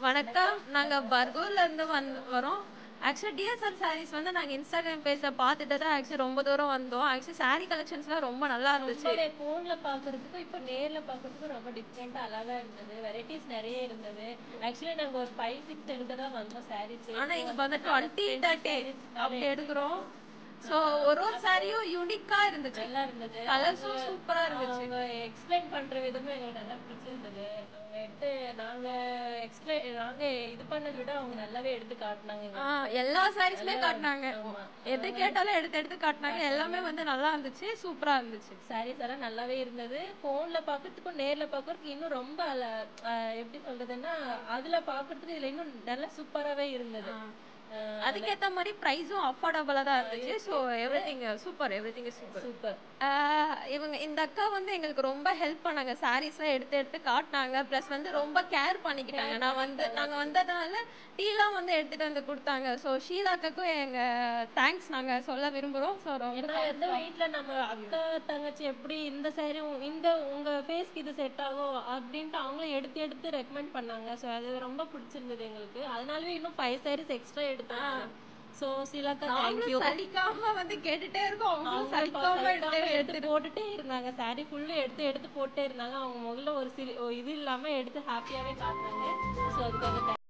வணக்கம். நாங்க பர்கூர்ல இருந்து வரோம். ஆக்சுவலா டிஎஸ்ஆர் சாரீஸ் வந்து நாங்க இன்ஸ்டாகிராம் பேஜ்ல பார்த்துட்டு தான் ஆக்சுவலி ரொம்ப தூரம் வந்தோம். ஆக்சுவலி சாரி கலெக்ஷன்ஸ்லாம் ரொம்ப நல்லா இருந்துச்சு. ரொம்பவே ஃபோன்ல பார்க்கறதுக்கும் இப்போ நேர்ல பார்க்கறதுக்கும் ரொம்ப டிஃப்ரெண்டா அழகா இருந்தது. வெரைட்டிஸ் நிறைய இருந்தது. ஆக்சுவலி நாங்க ஒரு 5, 6 எடுக்க தான் வந்தோம் சாரீஸ். ஆனா இங்க வந்து 20, 30 அப்படி எடுக்கிறோம். ஸோ ஒரு சாரியும் யூனிக்கா இருந்துச்சு. நல்லா இருந்தது. கலர்ஸும் சூப்பரா இருந்துச்சு. அவங்க எக்ஸ்பிளைன் பண்ற விதமும் எங்களுக்கு நல்லா பிடிச்சிருந்தது. அவங்க எடுத்து நாங்க இது பண்ணதை விட அவங்க நல்லாவே எடுத்து காட்டினாங்க. எல்லா சாரீஸுமே காட்டினாங்க. எது கேட்டாலும் எடுத்து எடுத்து காட்டினாங்க. எல்லாமே வந்து நல்லா இருந்துச்சு, சூப்பரா இருந்துச்சு. சாரீஸ் எல்லாம் நல்லாவே இருந்தது. போன்ல பாக்குறதுக்கும் நேர்ல பாக்குறதுக்கு இன்னும் ரொம்ப எப்படி சொல்றதுன்னா அதுல பாக்குறதுக்கு இதுல இன்னும் நல்லா சூப்பராவே இருந்தது. அதுக்கேத்த மாதிரி பிரைஸும் அஃபோர்டபுளா தான் இருந்துச்சு. So everything super, everything super. இவங்க இந்த அக்கா வந்து எங்களுக்கு ரொம்ப ஹெல்ப் பண்ணாங்க. சாரீஸ்லாம் எடுத்து எடுத்து காட்டினாங்க. ப்ளஸ் வந்து ரொம்ப கேர் பண்ணிக்கிட்டாங்க. நாங்கள் வந்ததுனால டீலாம் வந்து எடுத்துட்டு வந்து கொடுத்தாங்க. ஸோ ஷீலாக்கும் எங்க தேங்க்ஸ் நாங்க சொல்ல விரும்புகிறோம். ஸோ ஏன்னா எந்த வீட்டில் நம்ம அக்கா தங்கச்சி எப்படி இந்த சாரி இந்த உங்க ஃபேஸ்க்கு இது செட் ஆகும் அப்படின்ட்டு அவங்களும் எடுத்து எடுத்து ரெக்கமெண்ட் பண்ணாங்க. ஸோ அது ரொம்ப பிடிச்சிருந்தது எங்களுக்கு. அதனாலவே இன்னும் 5 சாரீஸ் எக்ஸ்ட்ரா எடுத்தாங்க. ஸோ ஷீலாக்கா தேங்க்யூ. சலிக்காம வந்து கேட்டுட்டே இருக்கோம். எடுத்து போட்டுட்டே இருந்தாங்க. சாரி ஃபுல்லு எடுத்து எடுத்து போட்டே இருந்தாங்க. அவங்க முதல்ல ஒரு இது இல்லாம எடுத்து ஹாப்பியாவே காட்டினாங்க. ஸோ அதுக்காக